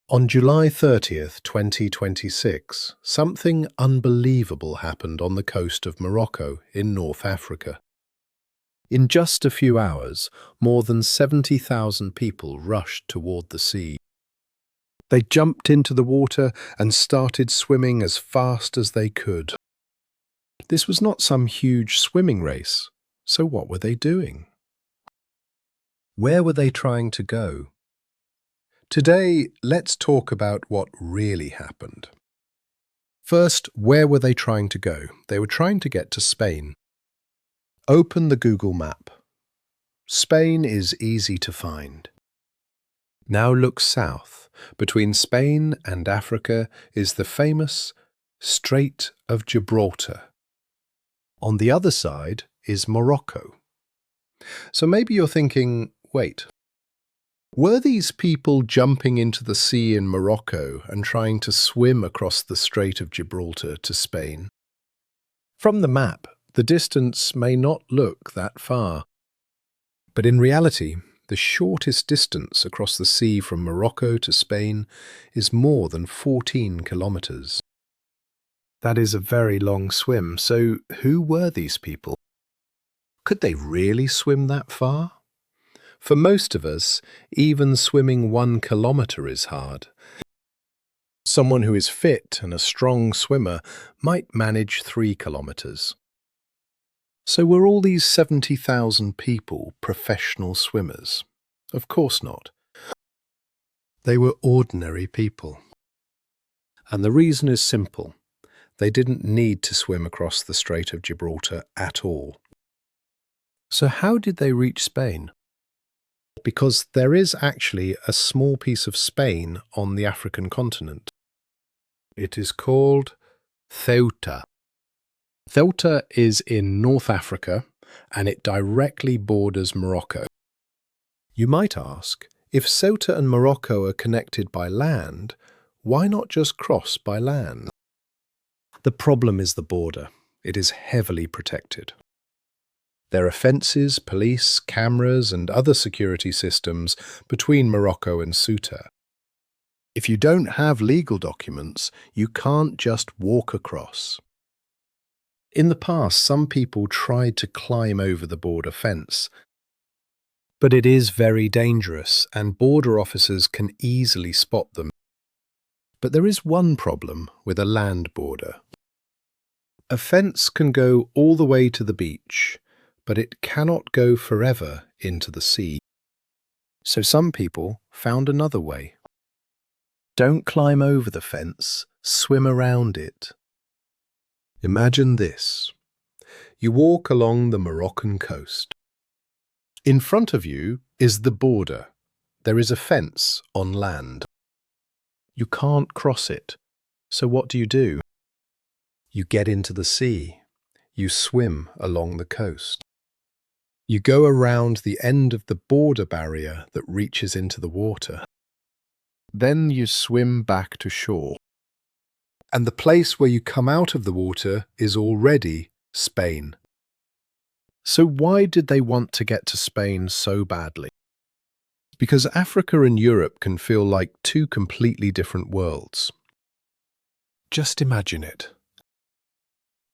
On July 30th, 2026, something unbelievable happened on the coast of Morocco in North Africa. In just a few hours, more than 70,000 people rushed toward the sea. They jumped into the water and started swimming as fast as they could. This was not some huge swimming race, so what were they doing? Where were they trying to go? Today, let's talk about what really happened. First, where were they trying to go? They were trying to get to Spain. Open the Google map. Spain is easy to find. Now look south. Between Spain and Africa is the famous Strait of Gibraltar. On the other side is Morocco. So maybe you're thinking, wait, were these people jumping into the sea in Morocco and trying to swim across the Strait of Gibraltar to Spain? From the map, the distance may not look that far. But in reality, the shortest distance across the sea from Morocco to Spain is more than 14 kilometers. That is a very long swim, so who were these people? Could they really swim that far? For most of us, even swimming 1 kilometer is hard. Someone who is fit and a strong swimmer might manage 3 kilometers. So were all these 70,000 people professional swimmers? Of course not. They were ordinary people. And the reason is simple. They didn't need to swim across the Strait of Gibraltar at all. So how did they reach Spain? Because there is actually a small piece of Spain on the African continent. It is called Ceuta. Ceuta is in North Africa and it directly borders Morocco. You might ask, if Ceuta and Morocco are connected by land, why not just cross by land? The problem is the border. It is heavily protected. There are fences, police, cameras, and other security systems between Morocco and Ceuta. If you don't have legal documents, you can't just walk across. In the past, some people tried to climb over the border fence, but it is very dangerous and border officers can easily spot them. But there is one problem with a land border. A fence can go all the way to the beach, but it cannot go forever into the sea. So some people found another way. Don't climb over the fence, swim around it. Imagine this. You walk along the Moroccan coast. In front of you is the border. There is a fence on land. You can't cross it. So what do? You get into the sea. You swim along the coast. You go around the end of the border barrier that reaches into the water. Then you swim back to shore. And the place where you come out of the water is already Spain. So why did they want to get to Spain so badly? Because Africa and Europe can feel like two completely different worlds. Just imagine it.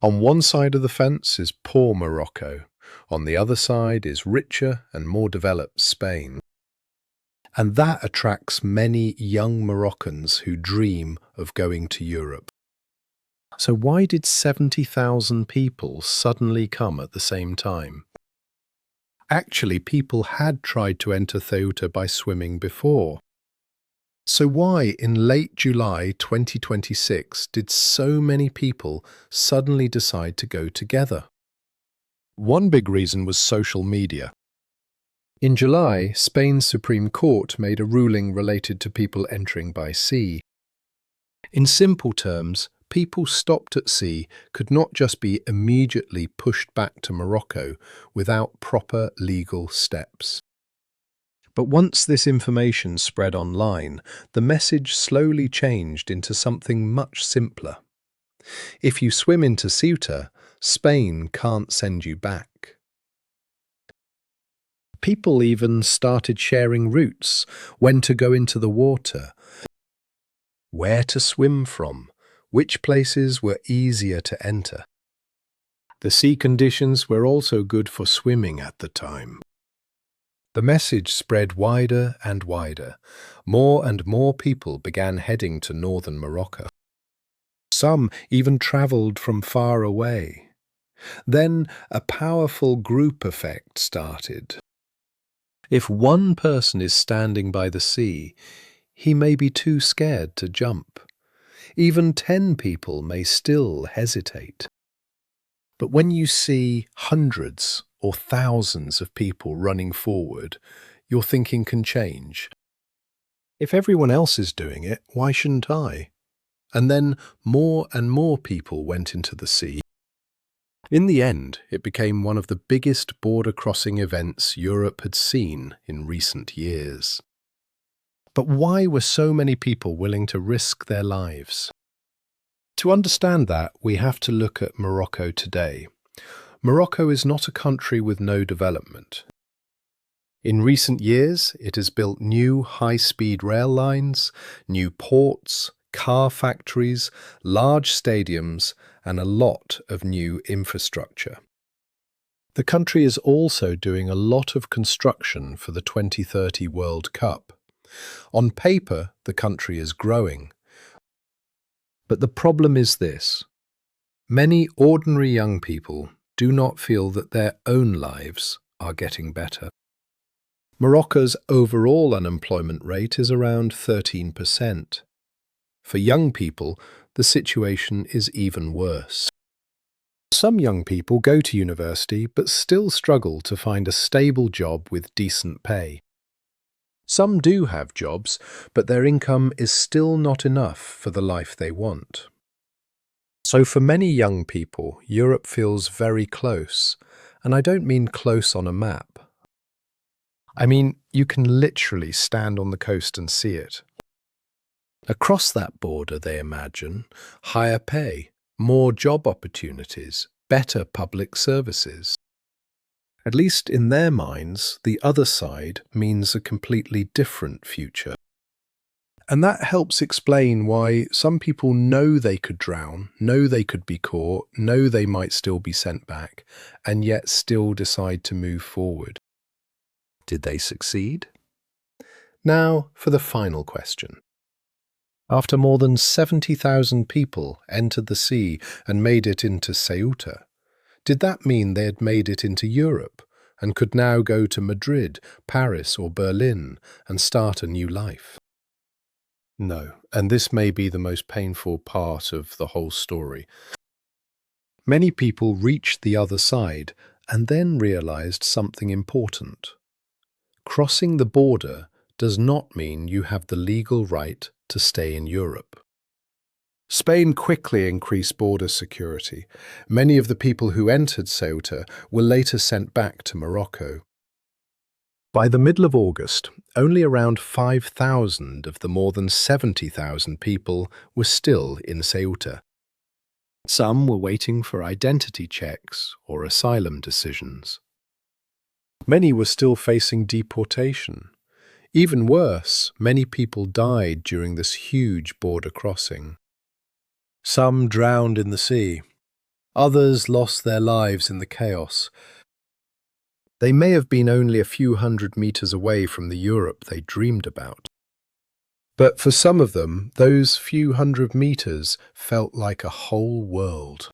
On one side of the fence is poor Morocco. On the other side is richer and more developed Spain. And that attracts many young Moroccans who dream of going to Europe. So why did 70,000 people suddenly come at the same time? Actually, people had tried to enter Ceuta by swimming before. So why, in late July 2026, did so many people suddenly decide to go together? One big reason was social media. In July, Spain's Supreme Court made a ruling related to people entering by sea. In simple terms, people stopped at sea could not just be immediately pushed back to Morocco without proper legal steps. But once this information spread online, the message slowly changed into something much simpler. If you swim into Ceuta, Spain can't send you back. People even started sharing routes, when to go into the water, where to swim from, which places were easier to enter. The sea conditions were also good for swimming at the time. The message spread wider and wider. More and more people began heading to northern Morocco. Some even travelled from far away. Then a powerful group effect started. If one person is standing by the sea, he may be too scared to jump. Even 10 people may still hesitate. But when you see hundreds or thousands of people running forward, your thinking can change. If everyone else is doing it, why shouldn't I? And then more and more people went into the sea. In the end, it became one of the biggest border crossing events Europe had seen in recent years. But why were so many people willing to risk their lives? To understand that, we have to look at Morocco today. Morocco is not a country with no development. In recent years, it has built new high-speed rail lines, new ports, car factories, large stadiums, and a lot of new infrastructure. The country is also doing a lot of construction for the 2030 World Cup. On paper, the country is growing. But the problem is this: many ordinary young people do not feel that their own lives are getting better. Morocco's overall unemployment rate is around 13%. For young people, the situation is even worse. Some young people go to university but still struggle to find a stable job with decent pay. Some do have jobs, but their income is still not enough for the life they want. So for many young people, Europe feels very close, and I don't mean close on a map. I mean, you can literally stand on the coast and see it. Across that border, they imagine higher pay, more job opportunities, better public services. At least in their minds, the other side means a completely different future. And that helps explain why some people know they could drown, know they could be caught, know they might still be sent back, and yet still decide to move forward. Did they succeed? Now for the final question. After more than 70,000 people entered the sea and made it into Ceuta, did that mean they had made it into Europe and could now go to Madrid, Paris or Berlin and start a new life? No, and this may be the most painful part of the whole story. Many people reached the other side and then realized something important. Crossing the border does not mean you have the legal right to stay in Europe. Spain quickly increased border security. Many of the people who entered Ceuta were later sent back to Morocco. By the middle of August, only around 5,000 of the more than 70,000 people were still in Ceuta. Some were waiting for identity checks or asylum decisions. Many were still facing deportation. Even worse, many people died during this huge border crossing. Some drowned in the sea. Others lost their lives in the chaos. They may have been only a few hundred meters away from the Europe they dreamed about. But for some of them, those few hundred meters felt like a whole world.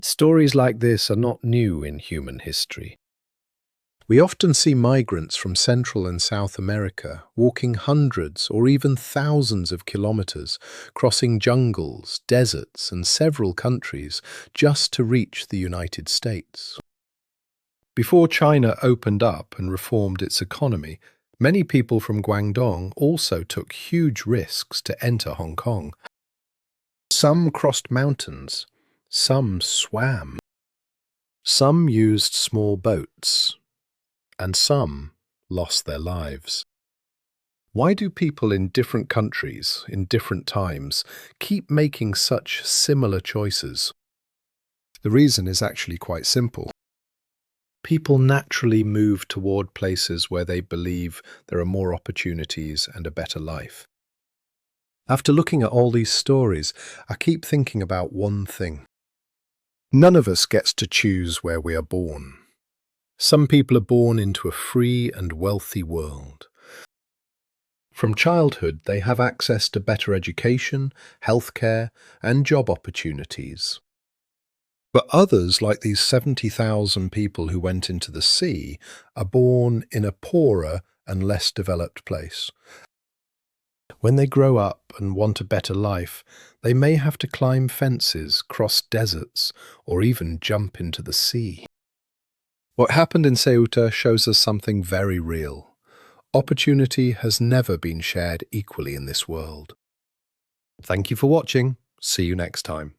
Stories like this are not new in human history. We often see migrants from Central and South America walking hundreds or even thousands of kilometers, crossing jungles, deserts, and several countries just to reach the United States. Before China opened up and reformed its economy, many people from Guangdong also took huge risks to enter Hong Kong. Some crossed mountains, some swam, some used small boats, and some lost their lives. Why do people in different countries, in different times, keep making such similar choices? The reason is actually quite simple. People naturally move toward places where they believe there are more opportunities and a better life. After looking at all these stories, I keep thinking about one thing. None of us gets to choose where we are born. Some people are born into a free and wealthy world. From childhood, they have access to better education, healthcare, and job opportunities. But others, like these 70,000 people who went into the sea, are born in a poorer and less developed place. When they grow up and want a better life, they may have to climb fences, cross deserts, or even jump into the sea. What happened in Ceuta shows us something very real. Opportunity has never been shared equally in this world. Thank you for watching. See you next time.